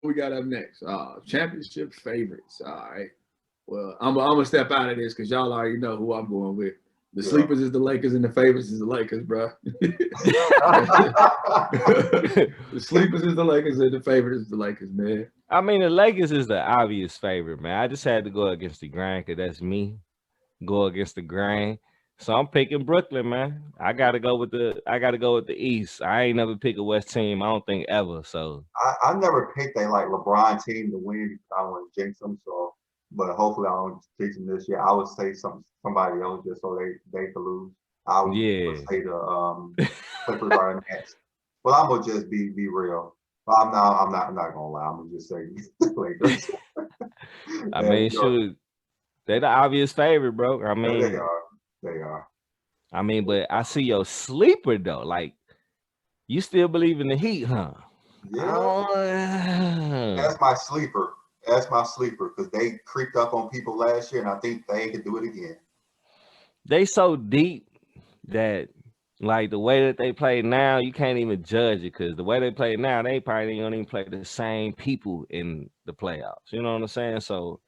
we got up next? Championship favorites. All right. Well, I'm gonna step out of this because y'all already know who I'm going with. The Yeah. sleepers is the Lakers and the favorites is the Lakers, bro. The sleepers is the Lakers and the favorites is the Lakers, man. I mean, the Lakers is the obvious favorite, man. I just had to go against the grain because that's me. Go against the grain. So I'm picking Brooklyn, man. I gotta go with the East. I ain't never pick a West team, I don't think ever. So I never picked a like LeBron team to win because I don't want to jinx them. So, but hopefully I don't jinx them this year. I would say somebody else just so they could lose. I would yeah. say the Clippers are next. But I'm gonna just be real. But I'm not gonna lie. I'm gonna just say the Lakers. I And mean, shoot, they the obvious favorite, bro. they are. They are. But I see your sleeper though. Like, you still believe in the Heat, huh? Yeah. Oh, That's my sleeper. That's my sleeper because they creeped up on people last year, and I think they could do it again. they so deep that like the way that they play now, you can't even judge it because the way they play now, they probably ain't gonna even play the same people in the playoffs. You know what I'm saying? So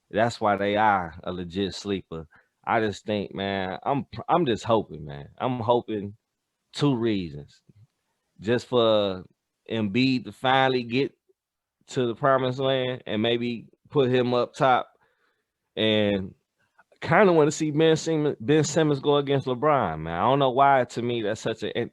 that's why they are a legit sleeper. I just think, man, I'm just hoping, man. I'm hoping two reasons. Just for Embiid to finally get to the promised land and maybe put him up top, and kind of want to see Ben Simmons go against LeBron, man. I don't know why. To me, that's such a.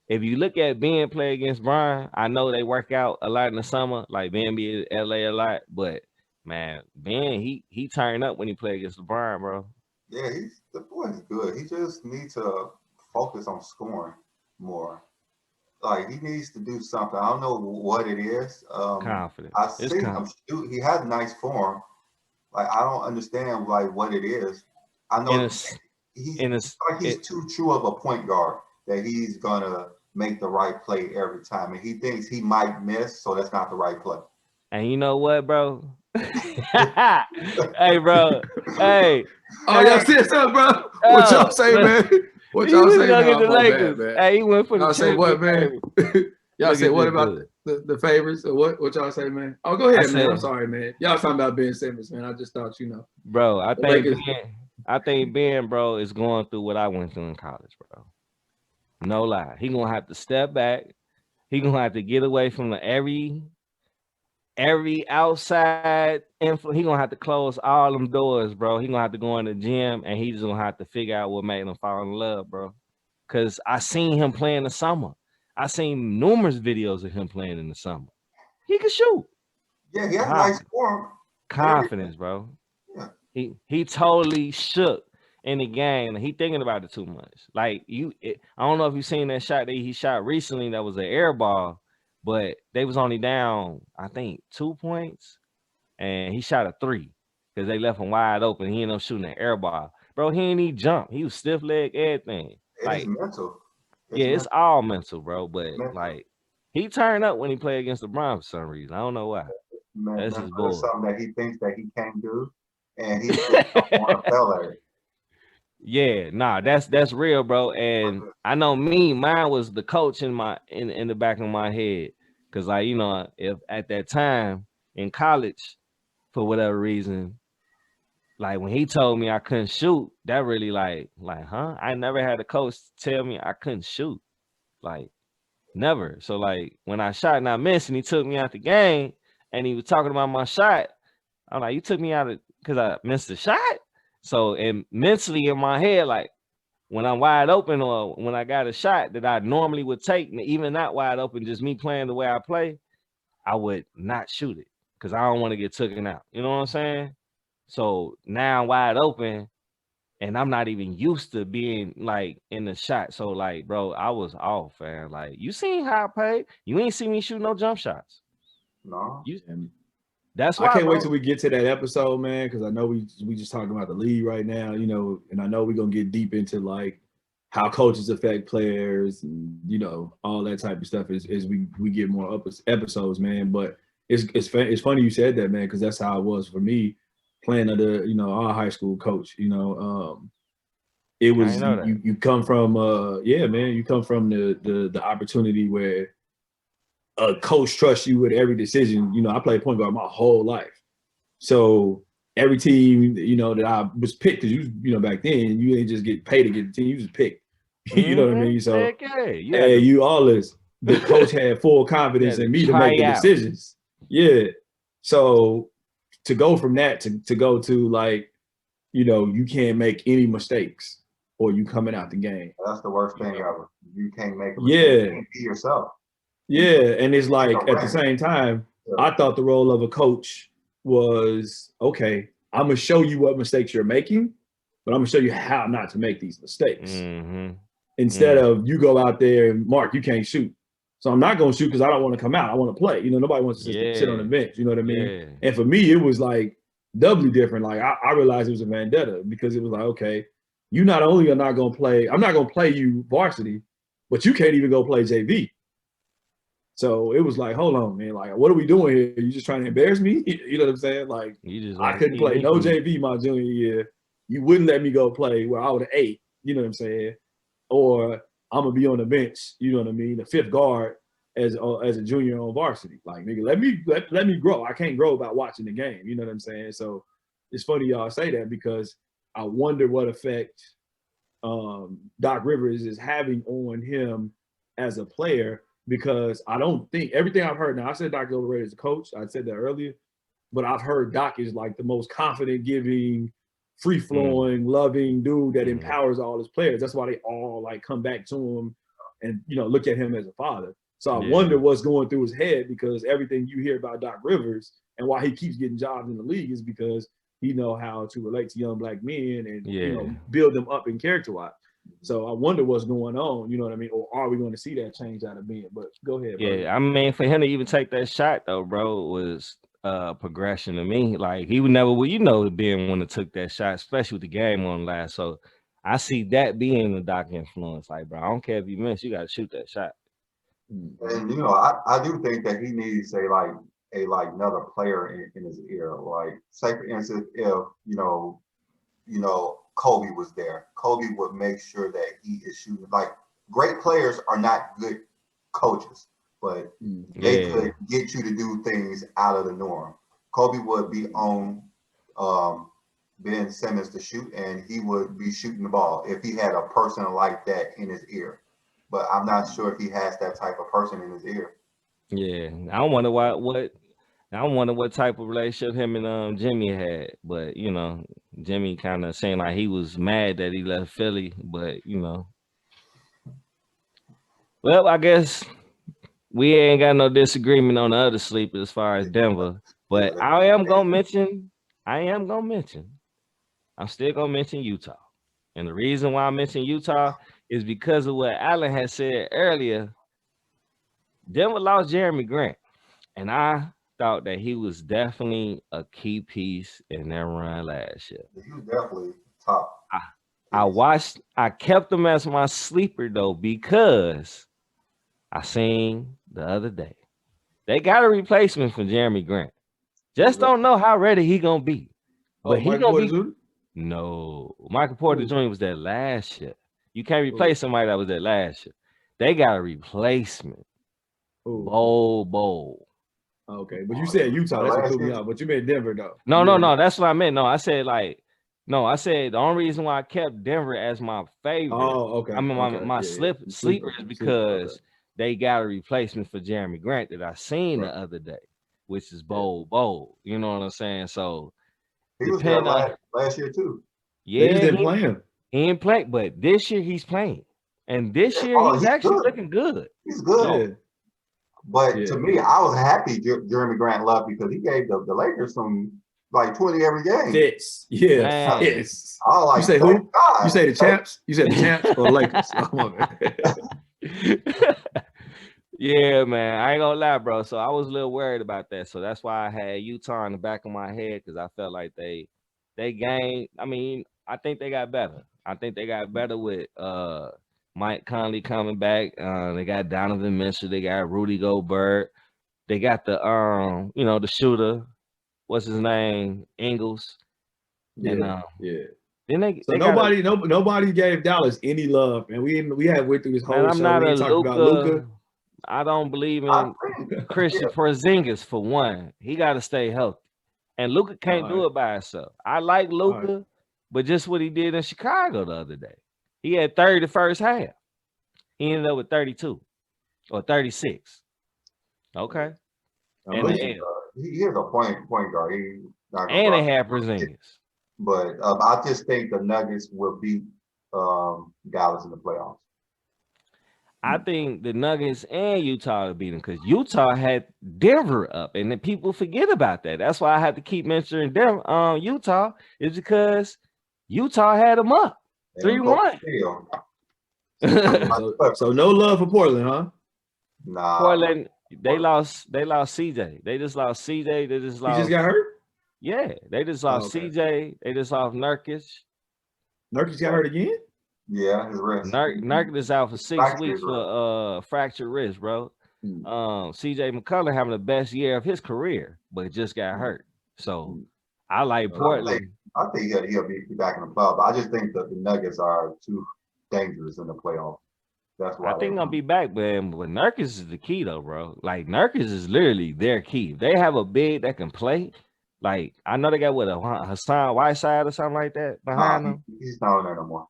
If you look at Ben play against Brian, I know they work out a lot in the summer. Like Ben be in LA a lot, but man, Ben he turned up when he played against LeBron, bro. Yeah, the boy's good. He just needs to focus on scoring more. Like he needs to do something. I don't know what it is. I Confidence. It's see him confidence. shoot. He has nice form. Like I don't understand like what it is. I And know it's he's and it's like he's it. too true of a point guard that he's gonna make the right play every time, and he thinks he might miss, so that's not the right play. And you know what, bro? Hey, bro. Hey, Oh, y'all hey. see something, bro? What y'all Oh, say, look. man? What He y'all was say, gonna man? get Oh, the my bad, Lakers. man. Hey, he went for the Y'all say what, champion man? favorite. Y'all Look say at what this about dude. the favorites? Or what y'all say, man? Oh, go I ahead, man. I'm said, sorry, man. Y'all talking about Ben Simmons, man. I just thought, bro, the Lakers. I think Ben, bro, is going through what I went through in college, bro. No lie. He gonna have to step back. He gonna have to get away from every outside info. He gonna have to close all them doors, bro. He gonna have to go in the gym and he just gonna have to figure out what made him fall in love, bro. Cause I seen him play in the summer. I seen numerous videos of him playing in the summer. He can shoot. Yeah, he has nice Conf- form. Very Confidence, bro. yeah. He totally shook in the game. He thinking about it too much. Like I don't know if you seen that shot that he shot recently. That was an air ball, but they was only down, I think, 2 points, and he shot a three because they left him wide open. He ended up shooting an air ball, bro. He ain't need jump. He was stiff leg, everything. It is Like, mental. yeah, It's it's mental. all mental, bro. But Mental. like, he turned up when he played against the Browns for some reason. I don't know why. That's Mental his is boy. something that he thinks that he can't do, and he just don't want to fail at it. Yeah, nah, that's real, bro. And I know mine was the coach in the back of my head. Cause like, if at that time in college, for whatever reason, like when he told me I couldn't shoot, that really huh? I never had a coach tell me I couldn't shoot. Like, never. So like when I shot and I missed and he took me out the game and he was talking about my shot, I'm like, you took me out of because I missed the shot. So and mentally in my head, like when I'm wide open or when I got a shot that I normally would take, even not wide open, just me playing the way I play, I would not shoot it because I don't want to get taken out. You know what I'm saying? So now I'm wide open and I'm not even used to being like in the shot. So like, bro, I was off, man. Like you seen how I played? You ain't see me shoot no jump shots. No, You And that's I why, can't wait bro. till we get to that episode, man, because I know we just talking about the league right now, and I know we're gonna get deep into like how coaches affect players and all that type of stuff as we get more episodes, man. But it's funny you said that, man, because that's how it was for me playing under our high school coach. It I ain't was know that. you come from yeah, man, you come from the opportunity where a coach trusts you with every decision. You know, I played point guard my whole life. So every team, you know, that I was picked, because you know, back then you didn't just get paid to get the team, you just picked. You know what I mean? So hey, you all this. The coach had full confidence in me to make the decisions. Yeah. So to go from that to go to like, you know, you can't make any mistakes or you coming out the game. That's the worst thing ever. You can't make a mistake. You can't be yourself. Yeah. And it's like at the same time, I thought the role of a coach was, okay, I'm gonna show you what mistakes you're making, but I'm gonna show you how not to make these mistakes. Instead of you go out there and Mark, you can't shoot. So I'm not gonna shoot because I don't want to come out. I want to play. You know, nobody wants to sit on the bench. You know what I mean? Yeah. And for me, it was like doubly different. Like I realized it was a vendetta because it was like, okay, you not only are not gonna play, I'm not gonna play you varsity, but you can't even go play JV. So it was like, hold on, man. Like, what are we doing here? You just trying to embarrass me? You know what I'm saying? Like, I couldn't play no JV my junior year. You wouldn't let me go play where I would have 8. You know what I'm saying? Or I'm gonna be on the bench. You know what I mean? The 5th guard as a junior on varsity. Like, nigga, let me grow. I can't grow by watching the game. You know what I'm saying? So it's funny y'all say that because I wonder what effect Doc Rivers is having on him as a player. Because I don't think everything I've heard now, I said Doc is overrated as a coach. I said that earlier, but I've heard Doc is like the most confident, giving, free flowing, loving dude that empowers all his players. That's why they all like come back to him and, you know, look at him as a father. So I wonder what's going through his head, because everything you hear about Doc Rivers and why he keeps getting jobs in the league is because he know how to relate to young black men and you know, build them up in character-wise. So I wonder what's going on, you know what I mean? Or are we going to see that change out of Ben? But go ahead, bro. Yeah, I mean, for him to even take that shot, though, bro, was progression to me. Like, he would never, well, you know, Ben wouldn't have took that shot, especially with the game on last. So I see that being the Doc influence. Like, bro, I don't care if you miss, you got to shoot that shot. And, you know, I do think that he needs another player in his ear. Like, say, for instance, if, you know, Kobe was there, Kobe would make sure that he is shooting. Like, great players are not good coaches, but they could get you to do things out of the norm. Kobe would be on Ben Simmons to shoot, and he would be shooting the ball if he had a person like that in his ear. But I'm not sure if he has that type of person in his ear. Yeah, I wonder what type of relationship him and Jimmy had. But, you know, Jimmy kind of saying like he was mad that he left Philly. But, you know, well, I guess we ain't got no disagreement on the other sleeper as far as Denver. But I am gonna mention, I'm still gonna mention Utah. And the reason why I mention Utah is because of what Allen had said earlier. Denver lost Jeremy Grant, and I thought that he was definitely a key piece in their run last year. He was definitely top. I kept him as my sleeper though, because I seen the other day they got a replacement for Jeremy Grant. Just don't know how ready he gonna be. But he gonna be. No, Michael Porter Jr. was there last year. You can't replace somebody that was there last year. They got a replacement. Bowl. Okay, but you said Utah. That's what threw me out. But you meant Denver, though. No. That's what I meant. No, I said the only reason why I kept Denver as my favorite. Oh, okay. I mean, my sleeper is because they got a replacement for Jeremy Grant that I seen the other day, which is Bowl. You know what I'm saying? So he was there last year too. Yeah, they didn't play him. He ain't play, but this year he's playing, and this year he's actually looking good. He's good. Yeah. But to me, I was happy Jeremy Grant left because he gave the Lakers some like 20 every game. Fits. Yeah. Fits. Like, you say who? God. You say the champs? You said the champs or the Lakers? Come on, man. Yeah, man. I ain't gonna lie, bro. So I was a little worried about that. So that's why I had Utah in the back of my head, because I felt like they gained. I mean, I think they got better. I think they got better with Mike Conley coming back. They got Donovan Mitchell. They got Rudy Gobert. They got the the shooter. What's his name? Ingles. Yeah. And, Then nobody gave Dallas any love, and we had went through this whole show. We talked about Luka. I don't believe I in think, Christian Porzingis for one. He got to stay healthy, and Luka can't do Alright. it by himself. I like Alright. Luka, but just what he did in Chicago the other day. He had 30 the first half. He ended up with 32 or 36. Okay, I'm and with the you. L. he is a point guard. He not gonna And they guard. have Porzingis. But I just think the Nuggets will beat Dallas in the playoffs. I think the Nuggets and Utah will beat them because Utah had Denver up, and then people forget about that. That's why I have to keep mentioning Denver. Utah is because Utah had them up They don't 3-1. So no love for Portland, huh? Nah, Portland, they lost CJ. They just lost CJ. They just He lost. just got hurt. Yeah, they just Oh, lost okay. CJ. They just lost Nurkic. Nurkic got hurt again. yeah, his wrist. Nurkic is out for 6 Fractured weeks his wrist. for fractured wrist, bro. Mm. CJ McCollum having the best year of his career, but just got hurt. So I like Okay. Portland. I think he'll be back in the playoffs. I just think that the Nuggets are too dangerous in the playoffs. That's why I think I'll be back, but Nurkic is the key though, bro. Like Nurkic is literally their key. If they have a big that can play. Like I know they got what a Hassan Whiteside or something like that behind them. He's not on there no more.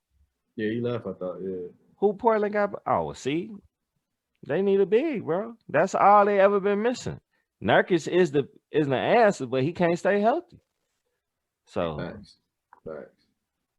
Yeah, he left. I thought. Yeah. Who Portland got? Oh, see, they need a big, bro. That's all they ever been missing. Nurkic is the answer, but he can't stay healthy. So Facts.